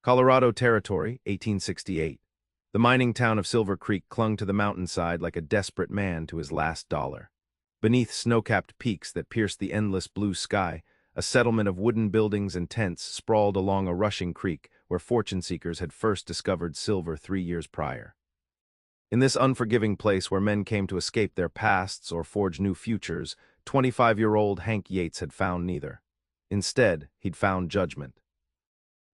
Colorado Territory, 1868. The mining town of Silver Creek clung to the mountainside like a desperate man to his last dollar. Beneath snow-capped peaks that pierced the endless blue sky, a settlement of wooden buildings and tents sprawled along a rushing creek where fortune-seekers had first discovered silver 3 years prior. In this unforgiving place where men came to escape their pasts or forge new futures, 25-year-old Hank Yates had found neither. Instead, he'd found judgment.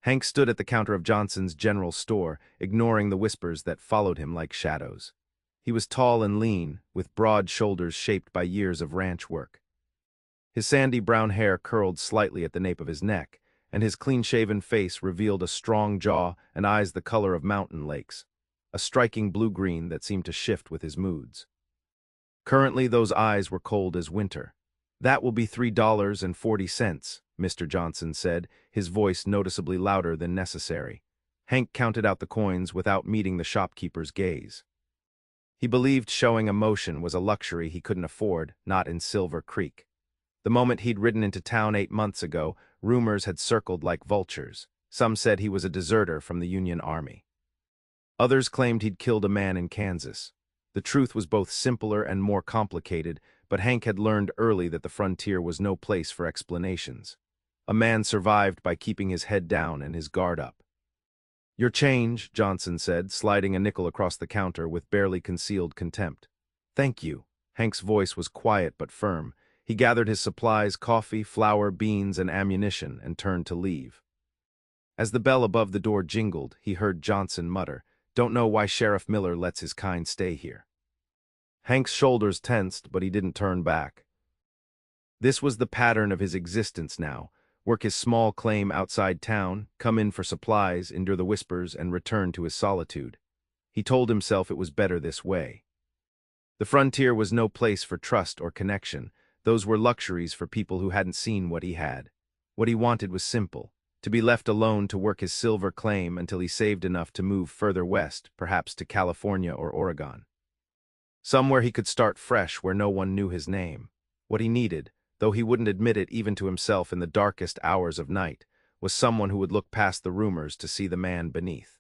Hank stood at the counter of Johnson's General Store, ignoring the whispers that followed him like shadows. He was tall and lean, with broad shoulders shaped by years of ranch work. His sandy brown hair curled slightly at the nape of his neck, and his clean-shaven face revealed a strong jaw and eyes the color of mountain lakes, a striking blue-green that seemed to shift with his moods. Currently, those eyes were cold as winter. "That will be $3.40, Mr. Johnson said, his voice noticeably louder than necessary. Hank counted out the coins without meeting the shopkeeper's gaze. He believed showing emotion was a luxury he couldn't afford, not in Silver Creek. The moment he'd ridden into town 8 months ago, rumors had circled like vultures. Some said he was a deserter from the Union Army. Others claimed he'd killed a man in Kansas. The truth was both simpler and more complicated, but Hank had learned early that the frontier was no place for explanations. A man survived by keeping his head down and his guard up. "Your change," Johnson said, sliding a nickel across the counter with barely concealed contempt. "Thank you." Hank's voice was quiet but firm. He gathered his supplies, coffee, flour, beans, and ammunition, and turned to leave. As the bell above the door jingled, he heard Johnson mutter, "Don't know why Sheriff Miller lets his kind stay here." Hank's shoulders tensed, but he didn't turn back. This was the pattern of his existence now: work his small claim outside town, come in for supplies, endure the whispers, and return to his solitude. He told himself it was better this way. The frontier was no place for trust or connection. Those were luxuries for people who hadn't seen what he had. What he wanted was simple: to be left alone to work his silver claim until he saved enough to move further west, perhaps to California or Oregon. Somewhere he could start fresh, where no one knew his name. What he needed, though he wouldn't admit it even to himself in the darkest hours of night, was someone who would look past the rumors to see the man beneath.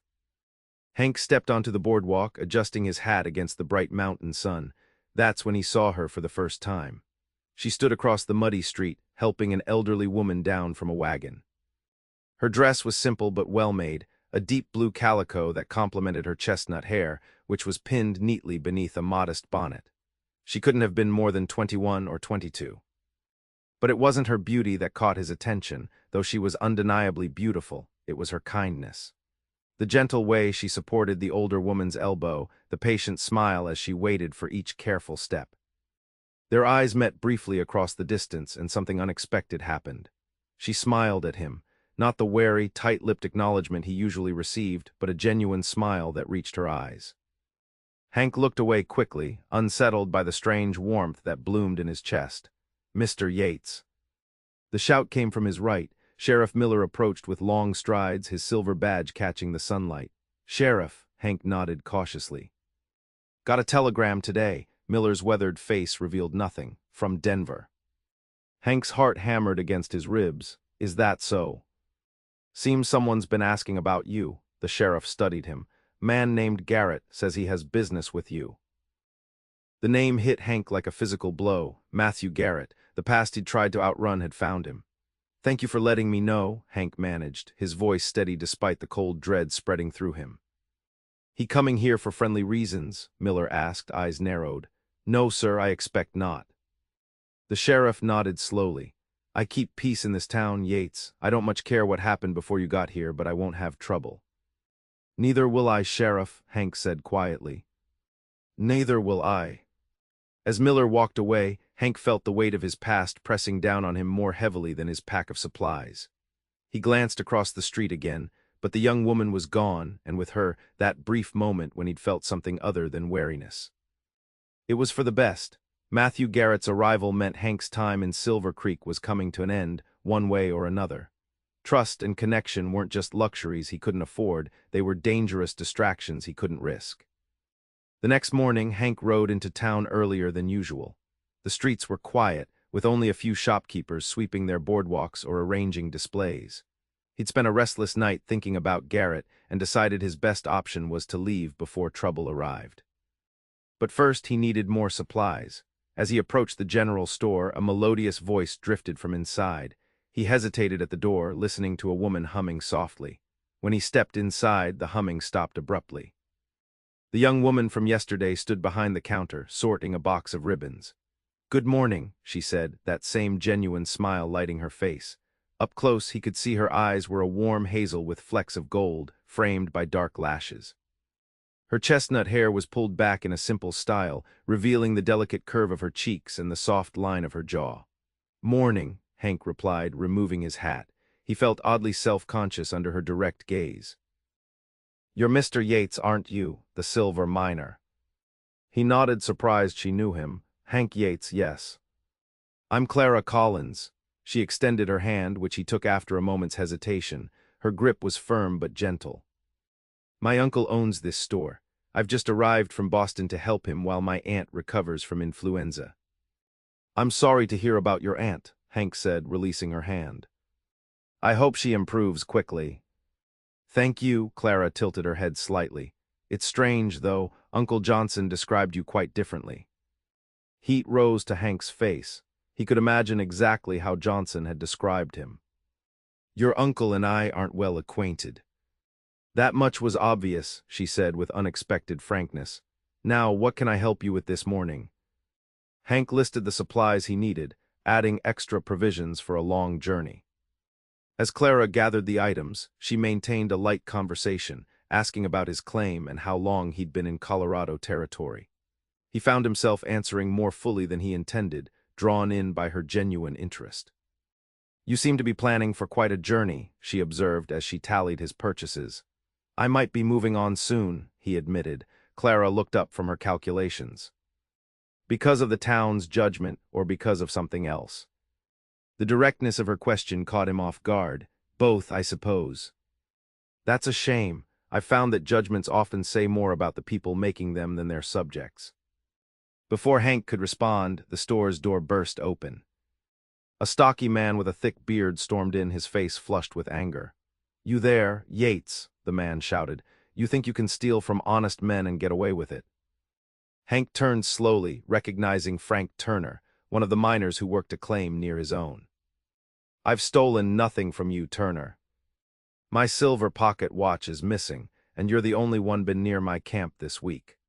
Hank stepped onto the boardwalk, adjusting his hat against the bright mountain sun. That's when he saw her for the first time. She stood across the muddy street, helping an elderly woman down from a wagon. Her dress was simple but well-made, a deep blue calico that complemented her chestnut hair, which was pinned neatly beneath a modest bonnet. She couldn't have been more than 21 or 22. But it wasn't her beauty that caught his attention, though she was undeniably beautiful. It was her kindness. The gentle way she supported the older woman's elbow, the patient smile as she waited for each careful step. Their eyes met briefly across the distance, and something unexpected happened. She smiled at him, not the wary, tight-lipped acknowledgement he usually received, but a genuine smile that reached her eyes. Hank looked away quickly, unsettled by the strange warmth that bloomed in his chest. "Mr. Yates." The shout came from his right. Sheriff Miller approached with long strides, his silver badge catching the sunlight. "Sheriff," Hank nodded cautiously. "Got a telegram today." Miller's weathered face revealed nothing. "From Denver." Hank's heart hammered against his ribs. "Is that so?" "Seems someone's been asking about you." The sheriff studied him. "Man named Garrett says he has business with you." The name hit Hank like a physical blow. Matthew Garrett. The past he'd tried to outrun had found him. "Thank you for letting me know," Hank managed, his voice steady despite the cold dread spreading through him. "He coming here for friendly reasons?" Miller asked, eyes narrowed. "No, sir, I expect not." The sheriff nodded slowly. "I keep peace in this town, Yates. I don't much care what happened before you got here, but I won't have trouble." "Neither will I, Sheriff," Hank said quietly. "Neither will I." As Miller walked away, Hank felt the weight of his past pressing down on him more heavily than his pack of supplies. He glanced across the street again, but the young woman was gone, and with her, that brief moment when he'd felt something other than wariness. It was for the best. Matthew Garrett's arrival meant Hank's time in Silver Creek was coming to an end, one way or another. Trust and connection weren't just luxuries he couldn't afford, they were dangerous distractions he couldn't risk. The next morning, Hank rode into town earlier than usual. The streets were quiet, with only a few shopkeepers sweeping their boardwalks or arranging displays. He'd spent a restless night thinking about Garrett and decided his best option was to leave before trouble arrived. But first he needed more supplies. As he approached the general store, a melodious voice drifted from inside. He hesitated at the door, listening to a woman humming softly. When he stepped inside, the humming stopped abruptly. The young woman from yesterday stood behind the counter, sorting a box of ribbons. "Good morning," she said, that same genuine smile lighting her face. Up close, he could see her eyes were a warm hazel with flecks of gold, framed by dark lashes. Her chestnut hair was pulled back in a simple style, revealing the delicate curve of her cheeks and the soft line of her jaw. "Morning," Hank replied, removing his hat. He felt oddly self-conscious under her direct gaze. "You're Mr. Yates, aren't you, the silver miner?" He nodded, surprised she knew him. "Hank Yates, yes." "I'm Clara Collins." She extended her hand, which he took after a moment's hesitation. Her grip was firm but gentle. "My uncle owns this store. I've just arrived from Boston to help him while my aunt recovers from influenza." "I'm sorry to hear about your aunt," Hank said, releasing her hand. "I hope she improves quickly." "Thank you," Clara tilted her head slightly. "It's strange, though, Uncle Johnson described you quite differently." Heat rose to Hank's face. He could imagine exactly how Johnson had described him. "Your uncle and I aren't well acquainted." "That much was obvious," she said with unexpected frankness. "Now, what can I help you with this morning?" Hank listed the supplies he needed, adding extra provisions for a long journey. As Clara gathered the items, she maintained a light conversation, asking about his claim and how long he'd been in Colorado territory. He found himself answering more fully than he intended, drawn in by her genuine interest. "You seem to be planning for quite a journey," she observed as she tallied his purchases. "I might be moving on soon," he admitted. Clara looked up from her calculations. "Because of the town's judgment or because of something else?" The directness of her question caught him off guard. "Both, I suppose." "That's a shame. I've found that judgments often say more about the people making them than their subjects." Before Hank could respond, the store's door burst open. A stocky man with a thick beard stormed in, his face flushed with anger. "You there, Yates," the man shouted. "You think you can steal from honest men and get away with it?" Hank turned slowly, recognizing Frank Turner, one of the miners who worked a claim near his own. "I've stolen nothing from you, Turner. My silver pocket watch is missing, and you're the only one been near my camp this week."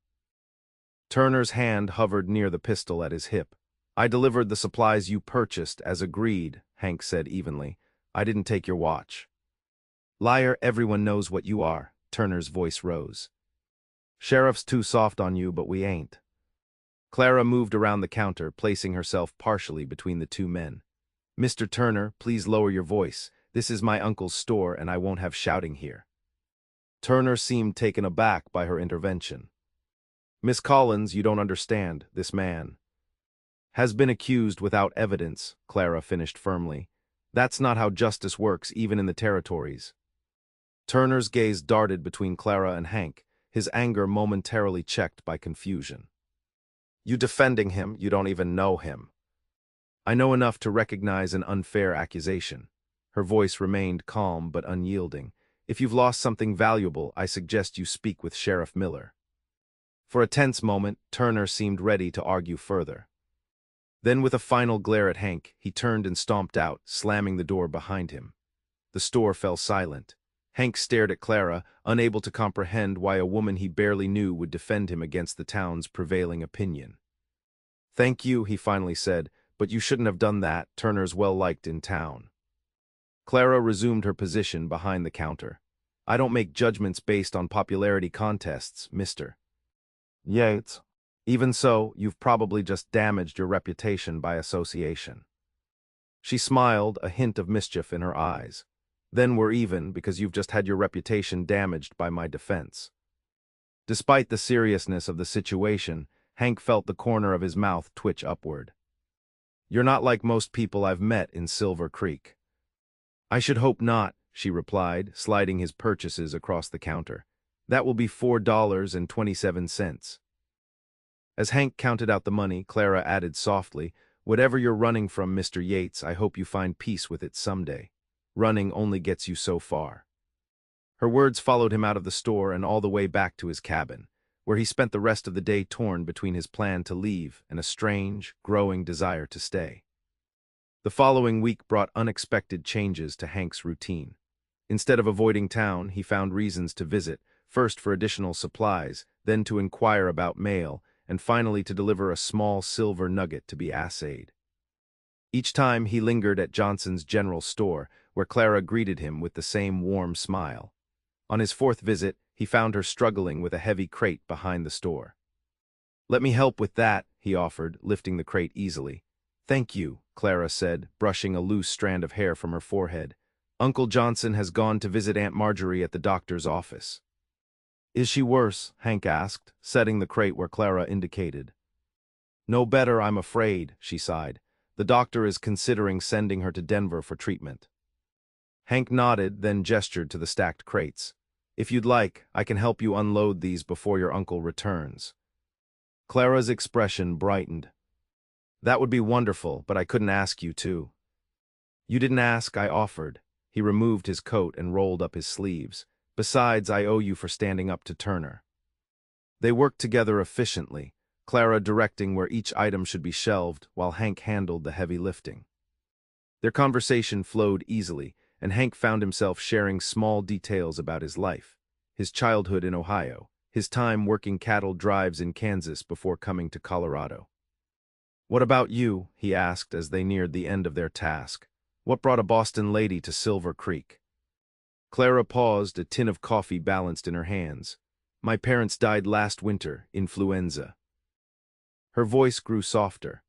Turner's hand hovered near the pistol at his hip. "I delivered the supplies you purchased, as agreed," Hank said evenly. "I didn't take your watch." "Liar, everyone knows what you are," Turner's voice rose. "Sheriff's too soft on you, but we ain't." Clara moved around the counter, placing herself partially between the two men. "Mr. Turner, please lower your voice. This is my uncle's store, and I won't have shouting here." Turner seemed taken aback by her intervention. "Miss Collins, you don't understand. This man has been accused without evidence," Clara finished firmly. "That's not how justice works, even in the territories." Turner's gaze darted between Clara and Hank, his anger momentarily checked by confusion. "You defending him, you don't even know him." "I know enough to recognize an unfair accusation." Her voice remained calm but unyielding. "If you've lost something valuable, I suggest you speak with Sheriff Miller." For a tense moment, Turner seemed ready to argue further. Then, with a final glare at Hank, he turned and stomped out, slamming the door behind him. The store fell silent. Hank stared at Clara, unable to comprehend why a woman he barely knew would defend him against the town's prevailing opinion. "Thank you," he finally said, "but you shouldn't have done that. Turner's well-liked in town." Clara resumed her position behind the counter. "I don't make judgments based on popularity contests, Mr. Yates. Even so, you've probably just damaged your reputation by association." She smiled, a hint of mischief in her eyes. "Then we're even, because you've just had your reputation damaged by my defense." Despite the seriousness of the situation, Hank felt the corner of his mouth twitch upward. "You're not like most people I've met in Silver Creek." "I should hope not," she replied, sliding his purchases across the counter. "That will be $4.27. As Hank counted out the money, Clara added softly, "Whatever you're running from, Mr. Yates, I hope you find peace with it someday." Running only gets you so far. Her words followed him out of the store and all the way back to his cabin, where he spent the rest of the day torn between his plan to leave and a strange, growing desire to stay. The following week brought unexpected changes to Hank's routine. Instead of avoiding town, he found reasons to visit, first for additional supplies, then to inquire about mail, and finally to deliver a small silver nugget to be assayed. Each time he lingered at Johnson's general store, where Clara greeted him with the same warm smile. On his fourth visit, he found her struggling with a heavy crate behind the store. "Let me help with that," he offered, lifting the crate easily. "Thank you," Clara said, brushing a loose strand of hair from her forehead. "Uncle Johnson has gone to visit Aunt Marjorie at the doctor's office." "Is she worse?" Hank asked, setting the crate where Clara indicated. "No better, I'm afraid," she sighed. "The doctor is considering sending her to Denver for treatment." Hank nodded, then gestured to the stacked crates. "If you'd like, I can help you unload these before your uncle returns." Clara's expression brightened. "That would be wonderful, but I couldn't ask you to." "You didn't ask, I offered." He removed his coat and rolled up his sleeves. "Besides, I owe you for standing up to Turner." They worked together efficiently, Clara directing where each item should be shelved while Hank handled the heavy lifting. Their conversation flowed easily, and Hank found himself sharing small details about his life, his childhood in Ohio, his time working cattle drives in Kansas before coming to Colorado. "What about you?" he asked as they neared the end of their task. "What brought a Boston lady to Silver Creek?" Clara paused, a tin of coffee balanced in her hands. "My parents died last winter, influenza." Her voice grew softer.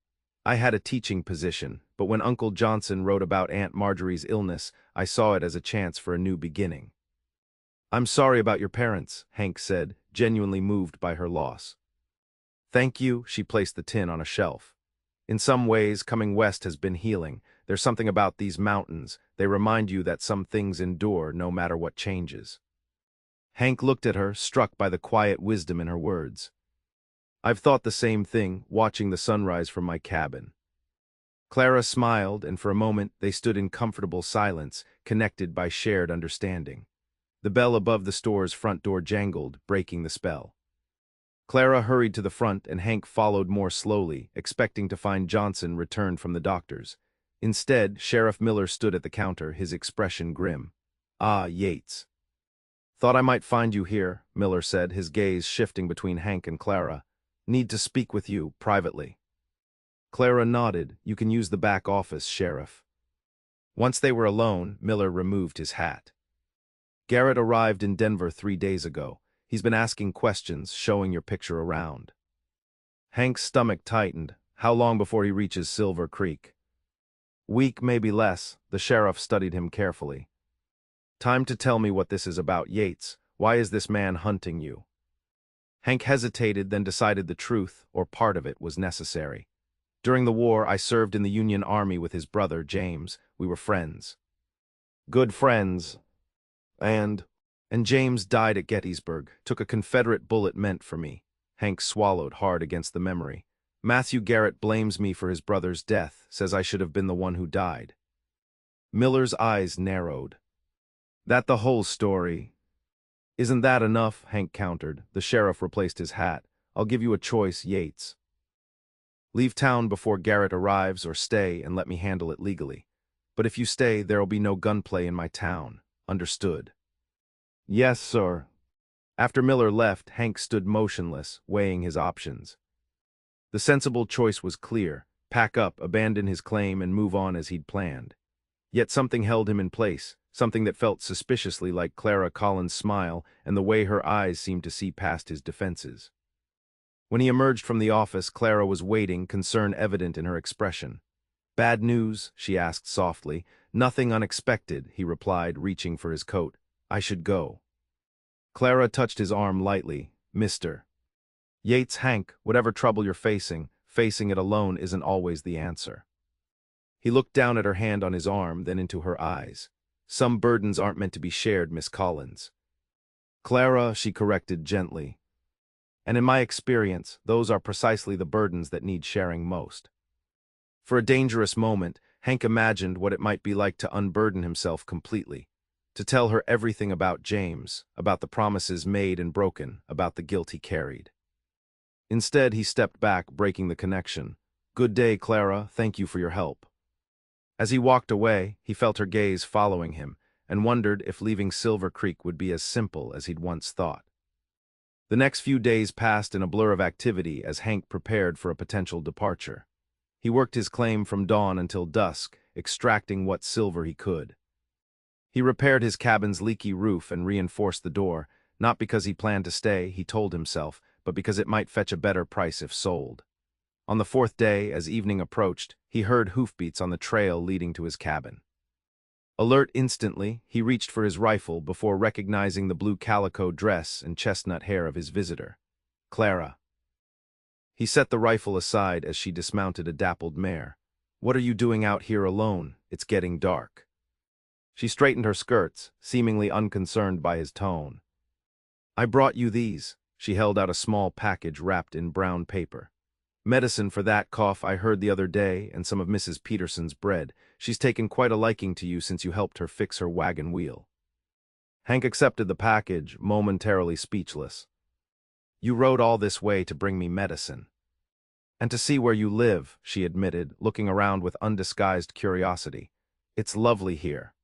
"I had a teaching position, but when Uncle Johnson wrote about Aunt Marjorie's illness, I saw it as a chance for a new beginning." "I'm sorry about your parents," Hank said, genuinely moved by her loss. "Thank you," she placed the tin on a shelf. "In some ways, coming west has been healing. There's something about these mountains. They remind you that some things endure no matter what changes." Hank looked at her, struck by the quiet wisdom in her words. "I've thought the same thing, watching the sunrise from my cabin." Clara smiled, and for a moment they stood in comfortable silence, connected by shared understanding. The bell above the store's front door jangled, breaking the spell. Clara hurried to the front and Hank followed more slowly, expecting to find Johnson returned from the doctor's. Instead, Sheriff Miller stood at the counter, his expression grim. "Ah, Yates." "Thought I might find you here," Miller said, his gaze shifting between Hank and Clara. "Need to speak with you, privately." Clara nodded. "You can use the back office, Sheriff." Once they were alone, Miller removed his hat. "Garrett arrived in Denver 3 days ago. He's been asking questions, showing your picture around." Hank's stomach tightened. "How long before he reaches Silver Creek?" "Week, maybe less." The sheriff studied him carefully. "Time to tell me what this is about, Yates. Why is this man hunting you?" Hank hesitated, then decided the truth, or part of it, was necessary. "During the war, I served in the Union Army with his brother, James. We were friends." "Good friends. And James died at Gettysburg, took a Confederate bullet meant for me." Hank swallowed hard against the memory. "Matthew Garrett blames me for his brother's death, says I should have been the one who died." Miller's eyes narrowed. "That the whole story?" "Isn't that enough?" Hank countered. The sheriff replaced his hat. "I'll give you a choice, Yates. Leave town before Garrett arrives or stay and let me handle it legally. But if you stay, there'll be no gunplay in my town. Understood?" "Yes, sir." After Miller left, Hank stood motionless, weighing his options. The sensible choice was clear: pack up, abandon his claim, and move on as he'd planned. Yet something held him in place, something that felt suspiciously like Clara Collins' smile and the way her eyes seemed to see past his defenses. When he emerged from the office, Clara was waiting, concern evident in her expression. "Bad news?" she asked softly. "Nothing unexpected," he replied, reaching for his coat. "I should go." Clara touched his arm lightly. "Mr. Yates, Hank, whatever trouble you're facing it alone isn't always the answer." He looked down at her hand on his arm, then into her eyes. "Some burdens aren't meant to be shared, Miss Collins." "Clara," she corrected gently. "And in my experience, those are precisely the burdens that need sharing most." For a dangerous moment, Hank imagined what it might be like to unburden himself completely, to tell her everything about James, about the promises made and broken, about the guilt he carried. Instead, he stepped back, breaking the connection. "Good day, Clara. Thank you for your help." As he walked away, he felt her gaze following him and wondered if leaving Silver Creek would be as simple as he'd once thought. The next few days passed in a blur of activity as Hank prepared for a potential departure. He worked his claim from dawn until dusk, extracting what silver he could. He repaired his cabin's leaky roof and reinforced the door, not because he planned to stay, he told himself, but because it might fetch a better price if sold. On the fourth day, as evening approached, he heard hoofbeats on the trail leading to his cabin. Alert instantly, he reached for his rifle before recognizing the blue calico dress and chestnut hair of his visitor, Clara. He set the rifle aside as she dismounted a dappled mare. "What are you doing out here alone? It's getting dark." She straightened her skirts, seemingly unconcerned by his tone. "I brought you these." She held out a small package wrapped in brown paper. "Medicine for that cough I heard the other day, and some of Mrs. Peterson's bread. She's taken quite a liking to you since you helped her fix her wagon wheel." Hank accepted the package, momentarily speechless. "You rode all this way to bring me medicine." "And to see where you live," she admitted, looking around with undisguised curiosity. "It's lovely here."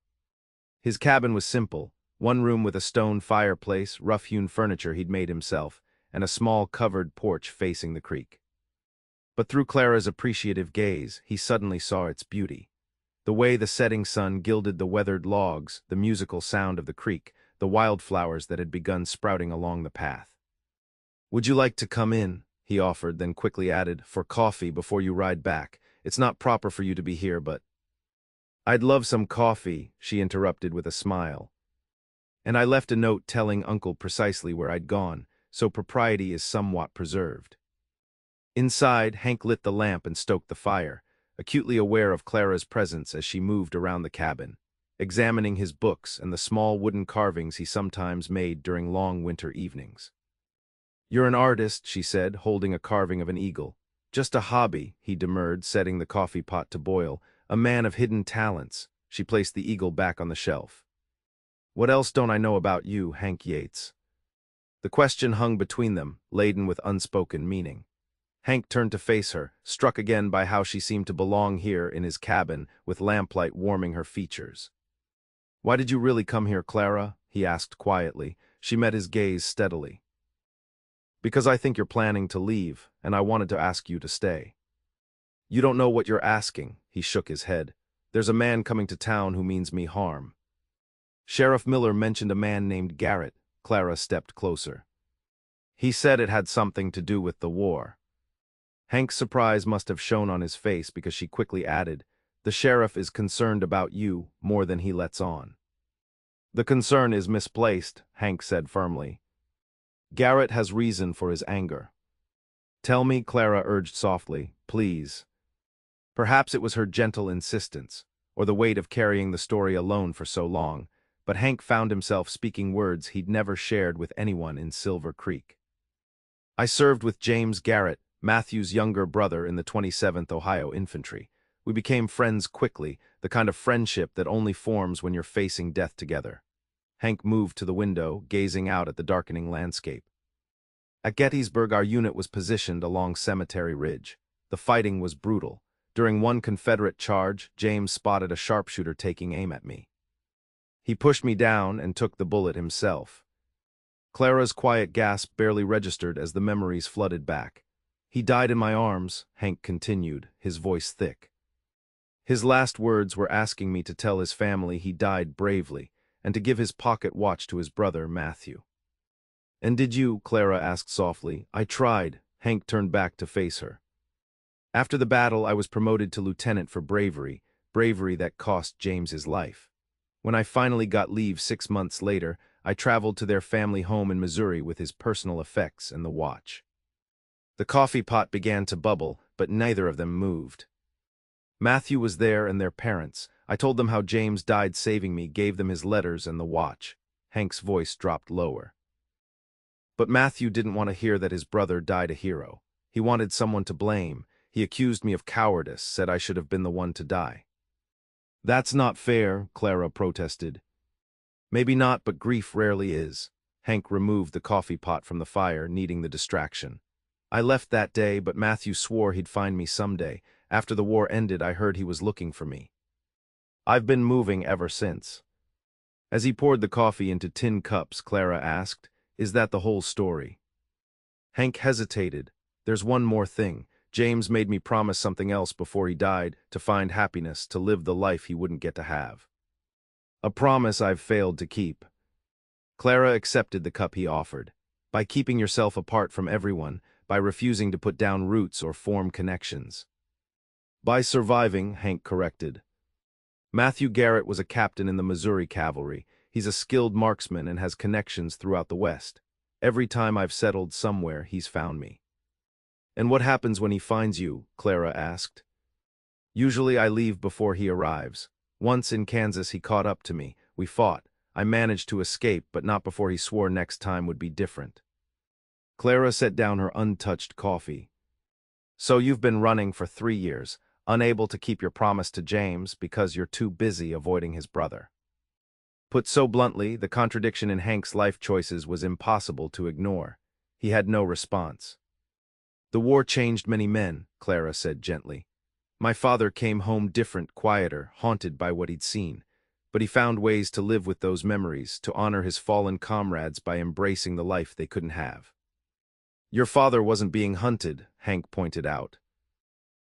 His cabin was simple, one room with a stone fireplace, rough-hewn furniture he'd made himself, and a small covered porch facing the creek. But through Clara's appreciative gaze, he suddenly saw its beauty. The way the setting sun gilded the weathered logs, the musical sound of the creek, the wildflowers that had begun sprouting along the path. "Would you like to come in?" he offered, then quickly added, "for coffee before you ride back. It's not proper for you to be here, but—" "I'd love some coffee," she interrupted with a smile. "And I left a note telling Uncle precisely where I'd gone, so propriety is somewhat preserved." Inside, Hank lit the lamp and stoked the fire, acutely aware of Clara's presence as she moved around the cabin, examining his books and the small wooden carvings he sometimes made during long winter evenings. "You're an artist," she said, holding a carving of an eagle. "Just a hobby," he demurred, setting the coffee pot to boil. "A man of hidden talents." She placed the eagle back on the shelf. "What else don't I know about you, Hank Yates?" The question hung between them, laden with unspoken meaning. Hank turned to face her, struck again by how she seemed to belong here in his cabin, with lamplight warming her features. "Why did you really come here, Clara?" he asked quietly. She met his gaze steadily. "Because I think you're planning to leave, and I wanted to ask you to stay." "You don't know what you're asking," he shook his head. "There's a man coming to town who means me harm." "Sheriff Miller mentioned a man named Garrett." Clara stepped closer. "He said it had something to do with the war." Hank's surprise must have shown on his face because she quickly added, "The sheriff is concerned about you more than he lets on." "The concern is misplaced," Hank said firmly. "Garrett has reason for his anger." "Tell me," Clara urged softly, "please." Perhaps it was her gentle insistence, or the weight of carrying the story alone for so long, but Hank found himself speaking words he'd never shared with anyone in Silver Creek. "I served with James Garrett, Matthew's younger brother, in the 27th Ohio Infantry. We became friends quickly, the kind of friendship that only forms when you're facing death together." Hank moved to the window, gazing out at the darkening landscape. "At Gettysburg, our unit was positioned along Cemetery Ridge. The fighting was brutal. During one Confederate charge, James spotted a sharpshooter taking aim at me. He pushed me down and took the bullet himself." Clara's quiet gasp barely registered as the memories flooded back. "He died in my arms," Hank continued, his voice thick. "His last words were asking me to tell his family he died bravely, and to give his pocket watch to his brother, Matthew." "And did you?" Clara asked softly. "I tried." Hank turned back to face her. "After the battle, I was promoted to lieutenant for bravery, bravery that cost James his life. When I finally got leave 6 months later, I traveled to their family home in Missouri with his personal effects and the watch." The coffee pot began to bubble, but neither of them moved. "Matthew was there and their parents. I told them how James died saving me, gave them his letters and the watch." Hank's voice dropped lower. "But Matthew didn't want to hear that his brother died a hero. He wanted someone to blame. He accused me of cowardice, said I should have been the one to die." That's not fair, Clara protested. Maybe not, but grief rarely is. Hank removed the coffee pot from the fire, needing the distraction. I left that day, but Matthew swore he'd find me someday. After the war ended, I heard he was looking for me. I've been moving ever since. As he poured the coffee into tin cups, Clara asked, "Is that the whole story?" Hank hesitated. "There's one more thing. James made me promise something else before he died, to find happiness, to live the life he wouldn't get to have. A promise I've failed to keep." Clara accepted the cup he offered. "By keeping yourself apart from everyone, by refusing to put down roots or form connections." "By surviving," Hank corrected. "Matthew Garrett was a captain in the Missouri Cavalry. He's a skilled marksman and has connections throughout the West. Every time I've settled somewhere, he's found me." "And what happens when he finds you?" Clara asked. "Usually I leave before he arrives. Once in Kansas he caught up to me. We fought. I managed to escape, but not before he swore next time would be different." Clara set down her untouched coffee. "So you've been running for 3 years, unable to keep your promise to James because you're too busy avoiding his brother." Put so bluntly, the contradiction in Hank's life choices was impossible to ignore. He had no response. "The war changed many men," Clara said gently. "My father came home different, quieter, haunted by what he'd seen. But he found ways to live with those memories, to honor his fallen comrades by embracing the life they couldn't have." "Your father wasn't being hunted," Hank pointed out.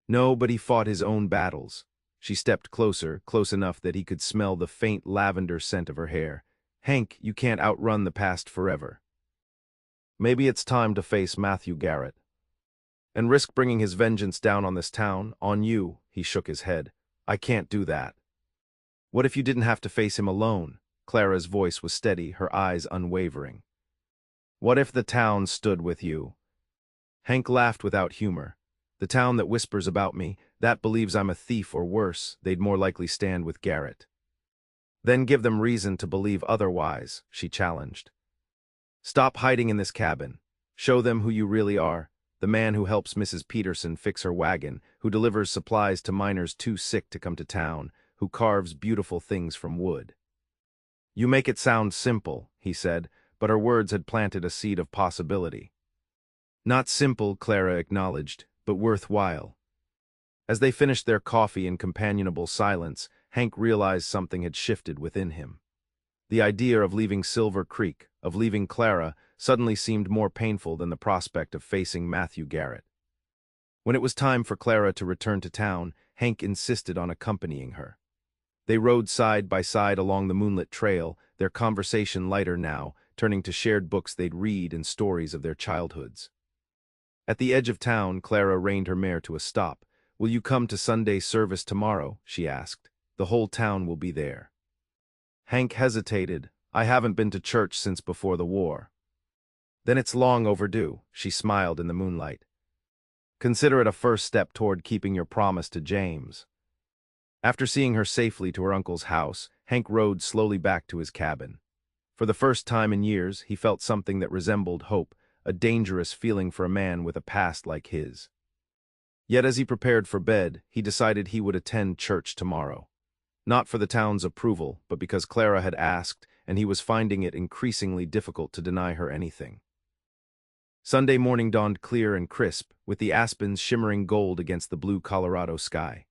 "No, but he fought his own battles." She stepped closer, close enough that he could smell the faint lavender scent of her hair. "Hank, you can't outrun the past forever. Maybe it's time to face Matthew Garrett. And risk bringing his vengeance down on this town, on you." He shook his head. "I can't do that." "What if you didn't have to face him alone?" Clara's voice was steady, her eyes unwavering. "What if the town stood with you?" Hank laughed without humor. "The town that whispers about me, that believes I'm a thief or worse, they'd more likely stand with Garrett." "Then give them reason to believe otherwise," she challenged. "Stop hiding in this cabin. Show them who you really are, the man who helps Mrs. Peterson fix her wagon, who delivers supplies to miners too sick to come to town, who carves beautiful things from wood." "You make it sound simple," he said, but her words had planted a seed of possibility. "Not simple," Clara acknowledged, "but worthwhile." As they finished their coffee in companionable silence, Hank realized something had shifted within him. The idea of leaving Silver Creek, of leaving Clara, suddenly seemed more painful than the prospect of facing Matthew Garrett. When it was time for Clara to return to town, Hank insisted on accompanying her. They rode side by side along the moonlit trail, their conversation lighter now, turning to shared books they'd read and stories of their childhoods. At the edge of town, Clara reined her mare to a stop. "Will you come to Sunday service tomorrow?" she asked. "The whole town will be there." Hank hesitated. "I haven't been to church since before the war." "Then it's long overdue," she smiled in the moonlight. "Consider it a first step toward keeping your promise to James." After seeing her safely to her uncle's house, Hank rode slowly back to his cabin. For the first time in years, he felt something that resembled hope, a dangerous feeling for a man with a past like his. Yet as he prepared for bed, he decided he would attend church tomorrow. Not for the town's approval, but because Clara had asked, and he was finding it increasingly difficult to deny her anything. Sunday morning dawned clear and crisp, with the aspens shimmering gold against the blue Colorado sky.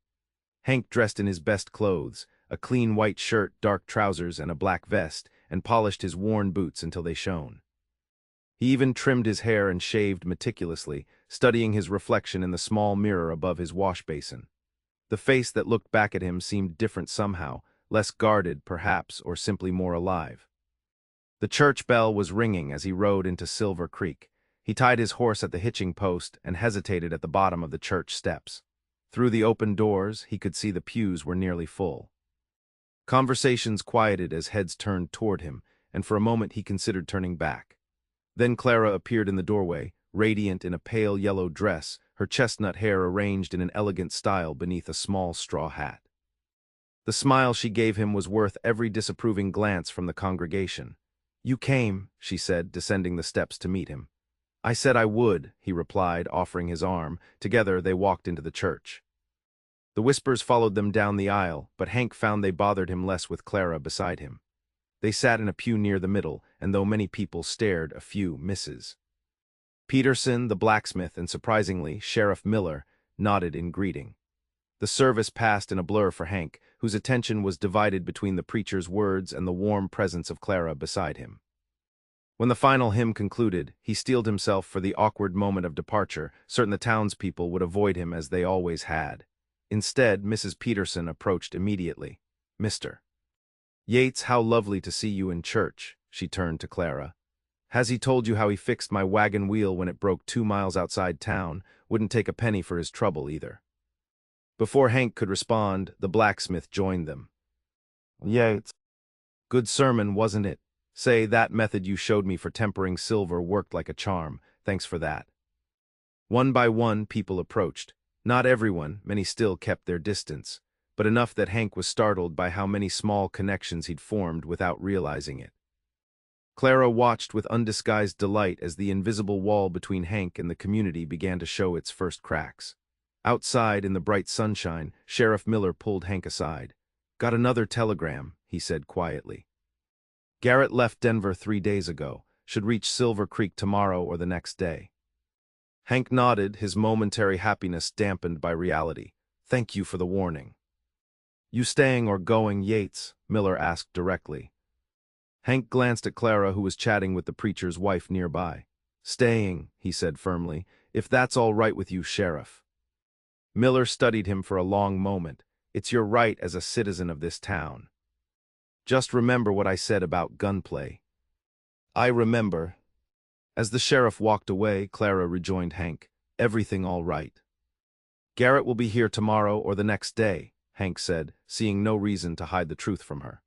Hank dressed in his best clothes, a clean white shirt, dark trousers, and a black vest, and polished his worn boots until they shone. He even trimmed his hair and shaved meticulously, studying his reflection in the small mirror above his wash basin. The face that looked back at him seemed different somehow, less guarded, perhaps, or simply more alive. The church bell was ringing as he rode into Silver Creek. He tied his horse at the hitching post and hesitated at the bottom of the church steps. Through the open doors, he could see the pews were nearly full. Conversations quieted as heads turned toward him, and for a moment he considered turning back. Then Clara appeared in the doorway, radiant in a pale yellow dress, her chestnut hair arranged in an elegant style beneath a small straw hat. The smile she gave him was worth every disapproving glance from the congregation. "You came," she said, descending the steps to meet him. "I said I would," he replied, offering his arm. Together they walked into the church. The whispers followed them down the aisle, but Hank found they bothered him less with Clara beside him. They sat in a pew near the middle, and though many people stared, a few misses. Peterson, the blacksmith, and surprisingly, Sheriff Miller, nodded in greeting. The service passed in a blur for Hank, whose attention was divided between the preacher's words and the warm presence of Clara beside him. When the final hymn concluded, he steeled himself for the awkward moment of departure, certain the townspeople would avoid him as they always had. Instead, Mrs. Peterson approached immediately. "Mr. Yates, how lovely to see you in church," she turned to Clara. "Has he told you how he fixed my wagon wheel when it broke 2 miles outside town? Wouldn't take a penny for his trouble, either." Before Hank could respond, the blacksmith joined them. "Yates, good sermon, wasn't it? Say, that method you showed me for tempering silver worked like a charm. Thanks for that." One by one, people approached. Not everyone, many still kept their distance, but enough that Hank was startled by how many small connections he'd formed without realizing it. Clara watched with undisguised delight as the invisible wall between Hank and the community began to show its first cracks. Outside, in the bright sunshine, Sheriff Miller pulled Hank aside. "Got another telegram," he said quietly. "Garrett left Denver 3 days ago. Should reach Silver Creek tomorrow or the next day." Hank nodded, his momentary happiness dampened by reality. "Thank you for the warning." "You staying or going, Yates?" Miller asked directly. Hank glanced at Clara, who was chatting with the preacher's wife nearby. "Staying," he said firmly, "if that's all right with you, Sheriff." Miller studied him for a long moment. "It's your right as a citizen of this town. Just remember what I said about gunplay." "I remember." As the sheriff walked away, Clara rejoined Hank. "Everything all right?" "Garrett will be here tomorrow or the next day," Hank said, seeing no reason to hide the truth from her.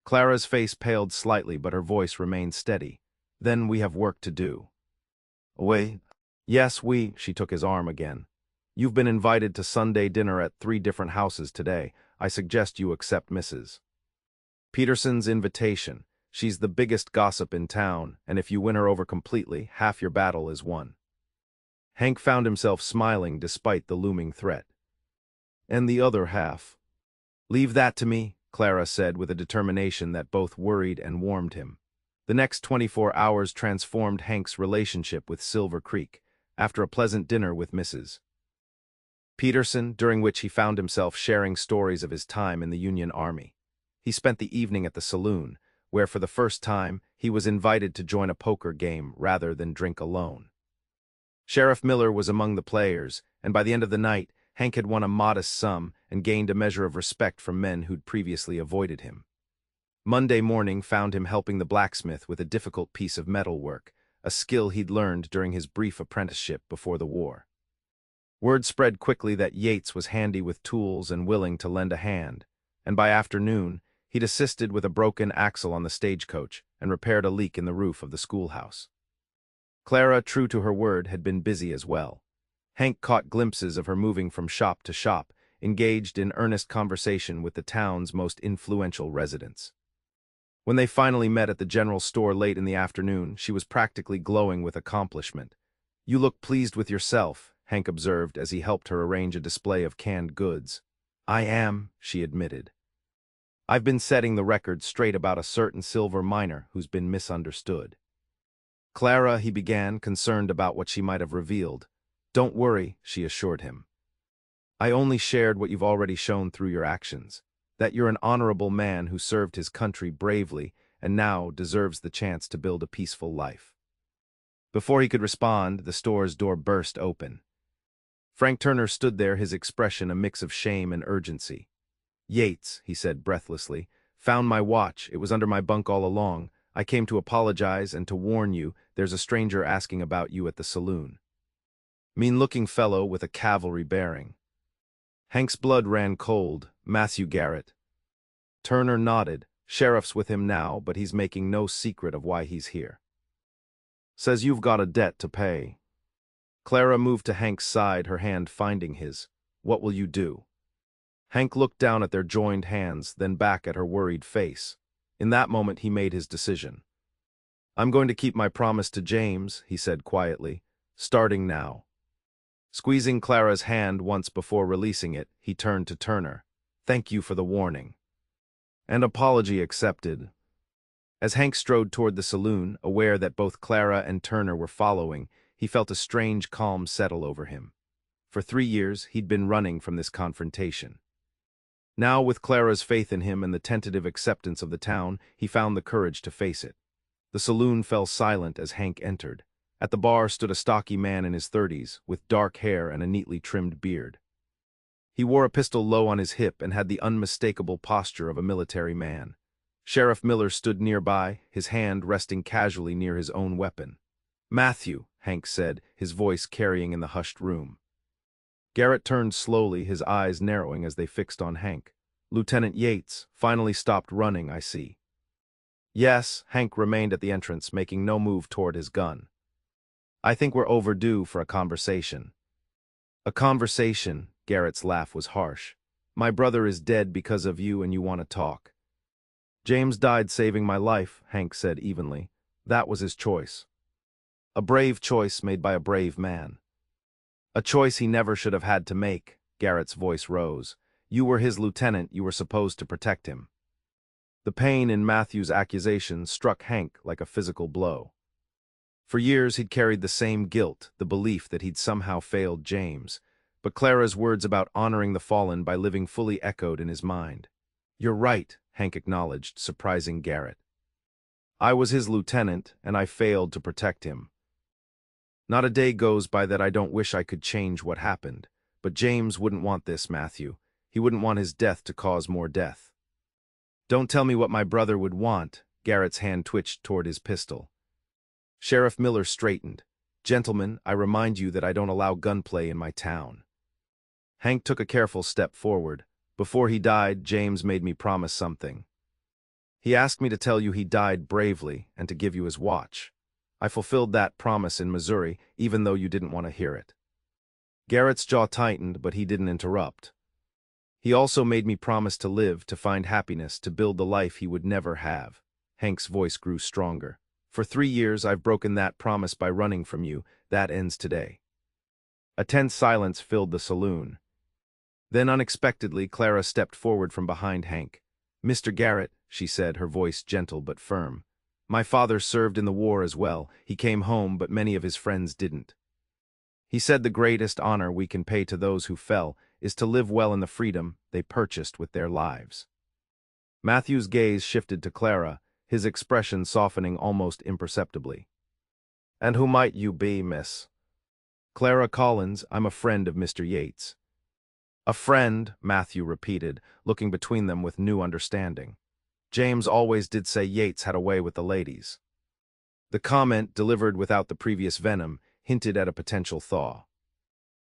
Clara's face paled slightly, but her voice remained steady. "Then we have work to do." "Wait." "Yes, she took his arm again. "You've been invited to Sunday dinner at 3 different houses today. I suggest you accept Mrs. Peterson's invitation. She's the biggest gossip in town, and if you win her over completely, half your battle is won." Hank found himself smiling despite the looming threat. "And the other half?" "Leave that to me," Clara said with a determination that both worried and warmed him. The next 24 hours transformed Hank's relationship with Silver Creek, after a pleasant dinner with Mrs. Peterson, during which he found himself sharing stories of his time in the Union Army. He spent the evening at the saloon, where for the first time he was invited to join a poker game rather than drink alone. Sheriff Miller was among the players, and by the end of the night, Hank had won a modest sum and gained a measure of respect from men who'd previously avoided him. Monday morning found him helping the blacksmith with a difficult piece of metalwork, a skill he'd learned during his brief apprenticeship before the war. Word spread quickly that Yates was handy with tools and willing to lend a hand, and by afternoon, he'd assisted with a broken axle on the stagecoach and repaired a leak in the roof of the schoolhouse. Clara, true to her word, had been busy as well. Hank caught glimpses of her moving from shop to shop, engaged in earnest conversation with the town's most influential residents. When they finally met at the general store late in the afternoon, she was practically glowing with accomplishment. "You look pleased with yourself," Hank observed as he helped her arrange a display of canned goods. "I am," she admitted. "I've been setting the record straight about a certain silver miner who's been misunderstood." "Clara," he began, concerned about what she might have revealed. "Don't worry," she assured him. "I only shared what you've already shown through your actions, that you're an honorable man who served his country bravely and now deserves the chance to build a peaceful life." Before he could respond, the store's door burst open. Frank Turner stood there, his expression a mix of shame and urgency. "Yates," he said breathlessly, "found my watch. It was under my bunk all along. I came to apologize and to warn you there's a stranger asking about you at the saloon." Mean-looking fellow with a cavalry bearing. Hank's blood ran cold. "Matthew Garrett." Turner nodded. "Sheriff's with him now, but he's making no secret of why he's here. Says you've got a debt to pay." Clara moved to Hank's side, her hand finding his. "What will you do?" Hank looked down at their joined hands, then back at her worried face. In that moment he made his decision. "I'm going to keep my promise to James," he said quietly, "starting now." Squeezing Clara's hand once before releasing it, he turned to Turner. "Thank you for the warning." "And apology accepted." As Hank strode toward the saloon, aware that both Clara and Turner were following, he felt a strange calm settle over him. For 3 years, he'd been running from this confrontation. Now, with Clara's faith in him and the tentative acceptance of the town, he found the courage to face it. The saloon fell silent as Hank entered. At the bar stood a stocky man in his 30s, with dark hair and a neatly trimmed beard. He wore a pistol low on his hip and had the unmistakable posture of a military man. Sheriff Miller stood nearby, his hand resting casually near his own weapon. "Matthew," Hank said, his voice carrying in the hushed room. Garrett turned slowly, his eyes narrowing as they fixed on Hank. "Lieutenant Yates finally stopped running, I see." "Yes," Hank remained at the entrance, making no move toward his gun. "I think we're overdue for a conversation." "A conversation?" Garrett's laugh was harsh. "My brother is dead because of you and you want to talk." "James died saving my life," Hank said evenly. "That was his choice. A brave choice made by a brave man." "A choice he never should have had to make." Garrett's voice rose. "You were his lieutenant, you were supposed to protect him." The pain in Matthew's accusation struck Hank like a physical blow. For years he'd carried the same guilt, the belief that he'd somehow failed James, but Clara's words about honoring the fallen by living fully echoed in his mind. "You're right," Hank acknowledged, surprising Garrett. "I was his lieutenant, and I failed to protect him. Not a day goes by that I don't wish I could change what happened, but James wouldn't want this, Matthew. He wouldn't want his death to cause more death." "Don't tell me what my brother would want." Garrett's hand twitched toward his pistol. Sheriff Miller straightened. "Gentlemen, I remind you that I don't allow gunplay in my town." Hank took a careful step forward. "Before he died, James made me promise something. He asked me to tell you he died bravely and to give you his watch. I fulfilled that promise in Missouri, even though you didn't want to hear it." Garrett's jaw tightened, but he didn't interrupt. "He also made me promise to live, to find happiness, to build the life he would never have." Hank's voice grew stronger. "For 3 years, I've broken that promise by running from you. That ends today." A tense silence filled the saloon. Then, unexpectedly, Clara stepped forward from behind Hank. "Mr. Garrett," she said, her voice gentle but firm. "My father served in the war as well. He came home, but many of his friends didn't. He said the greatest honor we can pay to those who fell is to live well in the freedom they purchased with their lives." Matthew's gaze shifted to Clara, his expression softening almost imperceptibly. "And who might you be, miss?" "Clara Collins. I'm a friend of Mr. Yates." "A friend," Matthew repeated, looking between them with new understanding. "James always did say Yates had a way with the ladies." The comment, delivered without the previous venom, hinted at a potential thaw.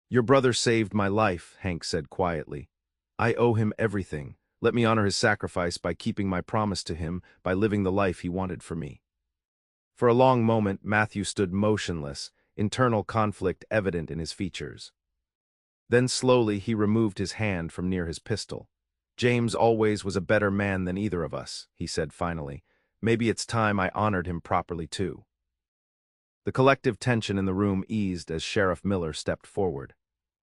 "Your brother saved my life," Hank said quietly. "I owe him everything. Let me honor his sacrifice by keeping my promise to him, by living the life he wanted for me." For a long moment, Matthew stood motionless, internal conflict evident in his features. Then slowly he removed his hand from near his pistol. "James always was a better man than either of us," he said finally. "Maybe it's time I honored him properly too." The collective tension in the room eased as Sheriff Miller stepped forward.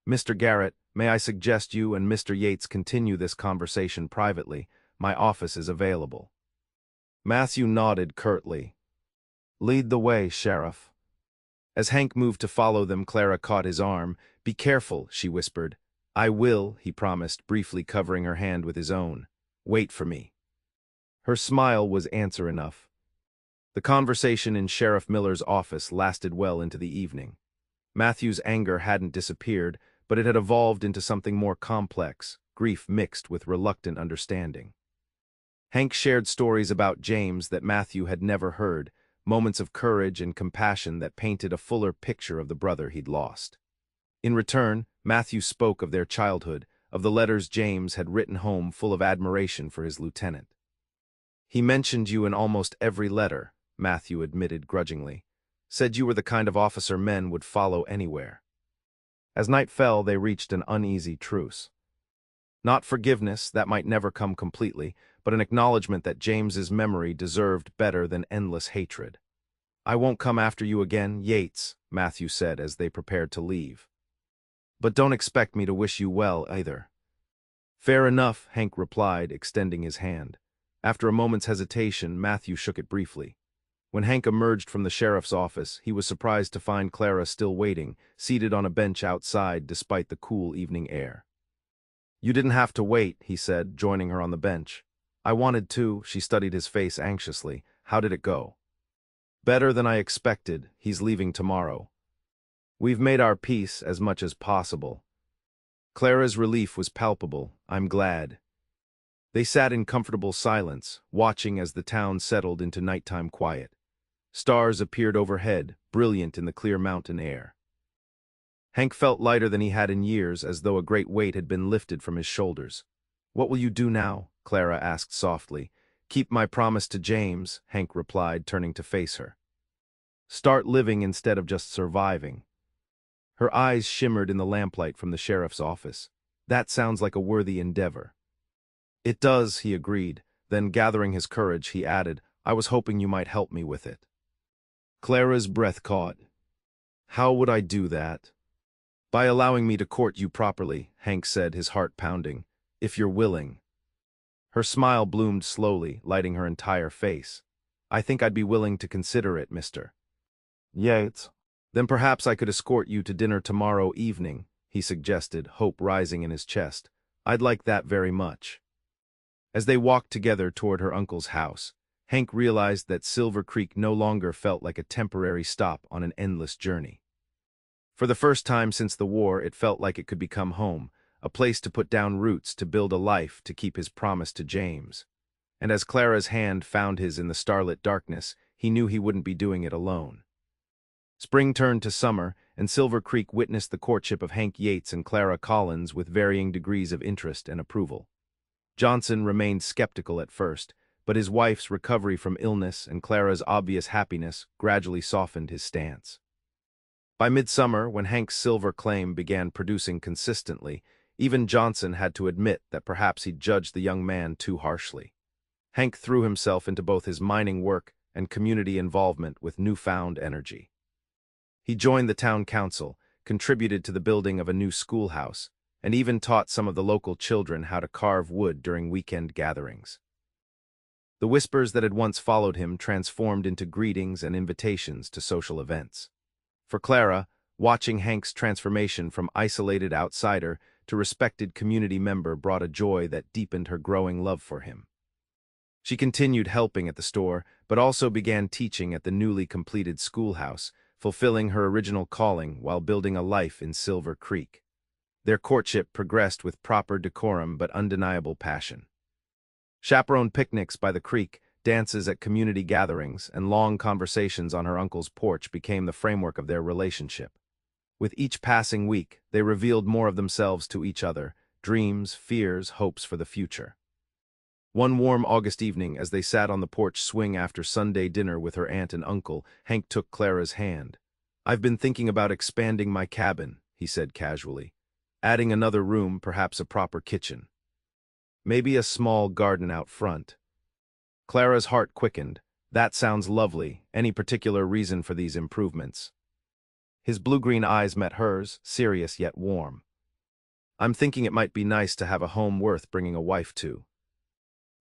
"Mr. Garrett, may I suggest you and Mr. Yates continue this conversation privately? My office is available." Matthew nodded curtly. "Lead the way, Sheriff." As Hank moved to follow them, Clara caught his arm. "Be careful," she whispered. "I will," he promised, briefly covering her hand with his own. "Wait for me." Her smile was answer enough. The conversation in Sheriff Miller's office lasted well into the evening. Matthew's anger hadn't disappeared, but it had evolved into something more complex, grief mixed with reluctant understanding. Hank shared stories about James that Matthew had never heard, moments of courage and compassion that painted a fuller picture of the brother he'd lost. In return, Matthew spoke of their childhood, of the letters James had written home full of admiration for his lieutenant. "He mentioned you in almost every letter," Matthew admitted grudgingly. "Said you were the kind of officer men would follow anywhere." As night fell, they reached an uneasy truce. Not forgiveness, that might never come completely, but an acknowledgement that James's memory deserved better than endless hatred. "I won't come after you again, Yates," Matthew said as they prepared to leave. But don't expect me to wish you well, either. Fair enough, Hank replied, extending his hand. After a moment's hesitation, Matthew shook it briefly. When Hank emerged from the sheriff's office, he was surprised to find Clara still waiting, seated on a bench outside despite the cool evening air. You didn't have to wait, he said, joining her on the bench. I wanted to, she studied his face anxiously. How did it go? Better than I expected. He's leaving tomorrow. We've made our peace as much as possible. Clara's relief was palpable. I'm glad. They sat in comfortable silence, watching as the town settled into nighttime quiet. Stars appeared overhead, brilliant in the clear mountain air. Hank felt lighter than he had in years, as though a great weight had been lifted from his shoulders. What will you do now? Clara asked softly. Keep my promise to James, Hank replied, turning to face her. Start living instead of just surviving. Her eyes shimmered in the lamplight from the sheriff's office. That sounds like a worthy endeavor. It does, he agreed. Then, gathering his courage, he added, I was hoping you might help me with it. Clara's breath caught. How would I do that? By allowing me to court you properly, Hank said, his heart pounding. If you're willing. Her smile bloomed slowly, lighting her entire face. I think I'd be willing to consider it, Mr. Yates. Then perhaps I could escort you to dinner tomorrow evening, he suggested, hope rising in his chest. I'd like that very much. As they walked together toward her uncle's house, Hank realized that Silver Creek no longer felt like a temporary stop on an endless journey. For the first time since the war, it felt like it could become home, a place to put down roots, to build a life, to keep his promise to James. And as Clara's hand found his in the starlit darkness, he knew he wouldn't be doing it alone. Spring turned to summer, and Silver Creek witnessed the courtship of Hank Yates and Clara Collins with varying degrees of interest and approval. Johnson remained skeptical at first, but his wife's recovery from illness and Clara's obvious happiness gradually softened his stance. By midsummer, when Hank's silver claim began producing consistently, even Johnson had to admit that perhaps he'd judged the young man too harshly. Hank threw himself into both his mining work and community involvement with newfound energy. He joined the town council, contributed to the building of a new schoolhouse, and even taught some of the local children how to carve wood during weekend gatherings. The whispers that had once followed him transformed into greetings and invitations to social events. For Clara, watching Hank's transformation from isolated outsider to respected community member brought a joy that deepened her growing love for him. She continued helping at the store, but also began teaching at the newly completed schoolhouse, fulfilling her original calling while building a life in Silver Creek. Their courtship progressed with proper decorum but undeniable passion. Chaperoned picnics by the creek, dances at community gatherings, and long conversations on her uncle's porch became the framework of their relationship. With each passing week, they revealed more of themselves to each other, dreams, fears, hopes for the future. One warm August evening, as they sat on the porch swing after Sunday dinner with her aunt and uncle, Hank took Clara's hand. I've been thinking about expanding my cabin, he said casually. Adding another room, perhaps a proper kitchen. Maybe a small garden out front. Clara's heart quickened. That sounds lovely. Any particular reason for these improvements? His blue-green eyes met hers, serious yet warm. I'm thinking it might be nice to have a home worth bringing a wife to.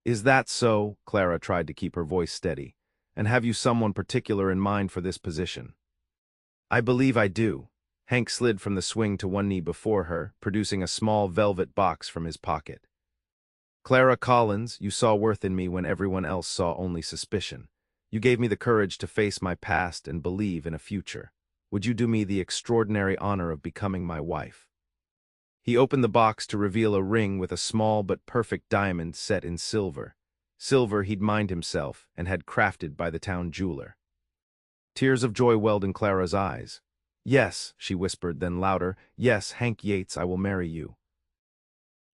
Is that so? Clara tried to keep her voice steady. And have you someone particular in mind for this position? I believe I do. Hank slid from the swing to one knee before her, producing a small velvet box from his pocket. Clara Collins, you saw worth in me when everyone else saw only suspicion. You gave me the courage to face my past and believe in a future. Would you do me the extraordinary honor of becoming my wife? He opened the box to reveal a ring with a small but perfect diamond set in silver. Silver he'd mined himself and had crafted by the town jeweler. Tears of joy welled in Clara's eyes. Yes, she whispered, then louder, yes, Hank Yates, I will marry you.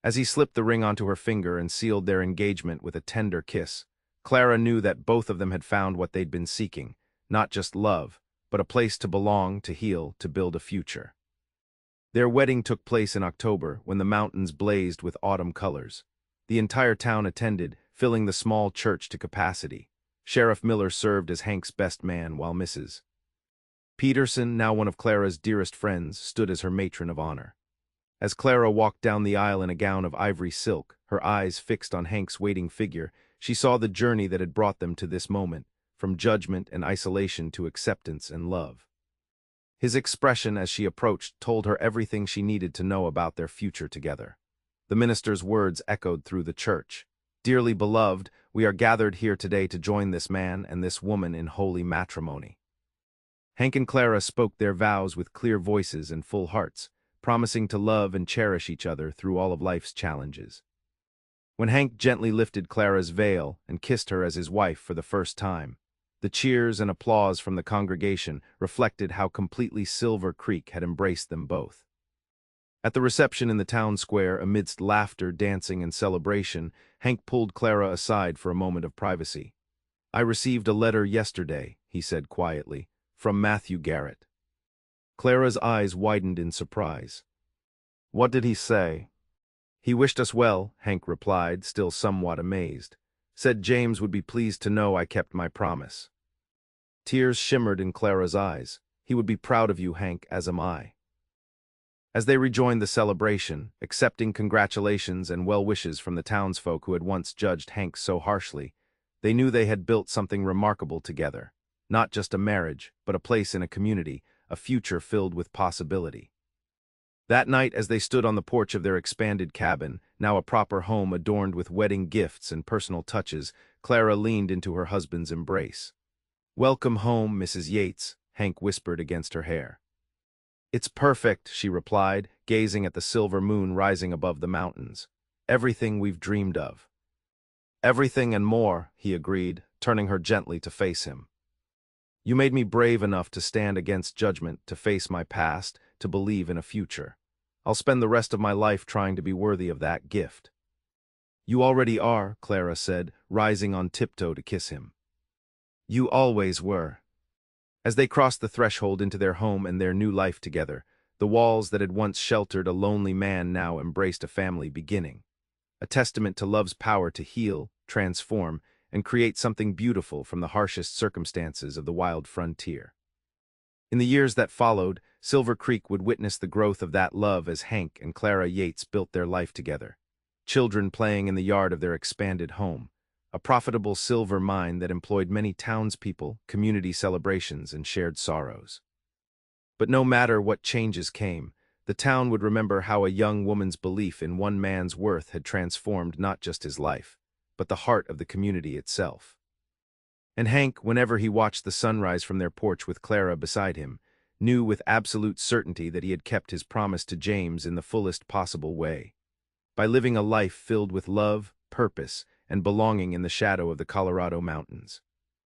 As he slipped the ring onto her finger and sealed their engagement with a tender kiss, Clara knew that both of them had found what they'd been seeking, not just love, but a place to belong, to heal, to build a future. Their wedding took place in October, when the mountains blazed with autumn colors. The entire town attended, filling the small church to capacity. Sheriff Miller served as Hank's best man, while Mrs. Peterson, now one of Clara's dearest friends, stood as her matron of honor. As Clara walked down the aisle in a gown of ivory silk, her eyes fixed on Hank's waiting figure, she saw the journey that had brought them to this moment, from judgment and isolation to acceptance and love. His expression as she approached told her everything she needed to know about their future together. The minister's words echoed through the church. "Dearly beloved, we are gathered here today to join this man and this woman in holy matrimony." Hank and Clara spoke their vows with clear voices and full hearts, promising to love and cherish each other through all of life's challenges. When Hank gently lifted Clara's veil and kissed her as his wife for the first time, the cheers and applause from the congregation reflected how completely Silver Creek had embraced them both. At the reception in the town square, amidst laughter, dancing, and celebration, Hank pulled Clara aside for a moment of privacy. "I received a letter yesterday," he said quietly, "from Matthew Garrett." Clara's eyes widened in surprise. "What did he say?" "He wished us well," Hank replied, still somewhat amazed. "Said James would be pleased to know I kept my promise." Tears shimmered in Clara's eyes. "He would be proud of you, Hank, as am I." As they rejoined the celebration, accepting congratulations and well wishes from the townsfolk who had once judged Hank so harshly, they knew they had built something remarkable together. Not just a marriage, but a place in a community, a future filled with possibility. That night, as they stood on the porch of their expanded cabin, now a proper home adorned with wedding gifts and personal touches, Clara leaned into her husband's embrace. "Welcome home, Mrs. Yates," Hank whispered against her hair. "It's perfect," she replied, gazing at the silver moon rising above the mountains. "Everything we've dreamed of." "Everything and more," he agreed, turning her gently to face him. "You made me brave enough to stand against judgment, to face my past, to believe in a future. I'll spend the rest of my life trying to be worthy of that gift." "You already are," Clara said, rising on tiptoe to kiss him. "You always were." As they crossed the threshold into their home and their new life together, the walls that had once sheltered a lonely man now embraced a family beginning. A testament to love's power to heal, transform, and create something beautiful from the harshest circumstances of the wild frontier. In the years that followed, Silver Creek would witness the growth of that love as Hank and Clara Yates built their life together. Children playing in the yard of their expanded home, a profitable silver mine that employed many townspeople, community celebrations, and shared sorrows. But no matter what changes came, the town would remember how a young woman's belief in one man's worth had transformed not just his life, but the heart of the community itself. And Hank, whenever he watched the sunrise from their porch with Clara beside him, knew with absolute certainty that he had kept his promise to James in the fullest possible way. By living a life filled with love, purpose, and belonging in the shadow of the Colorado mountains.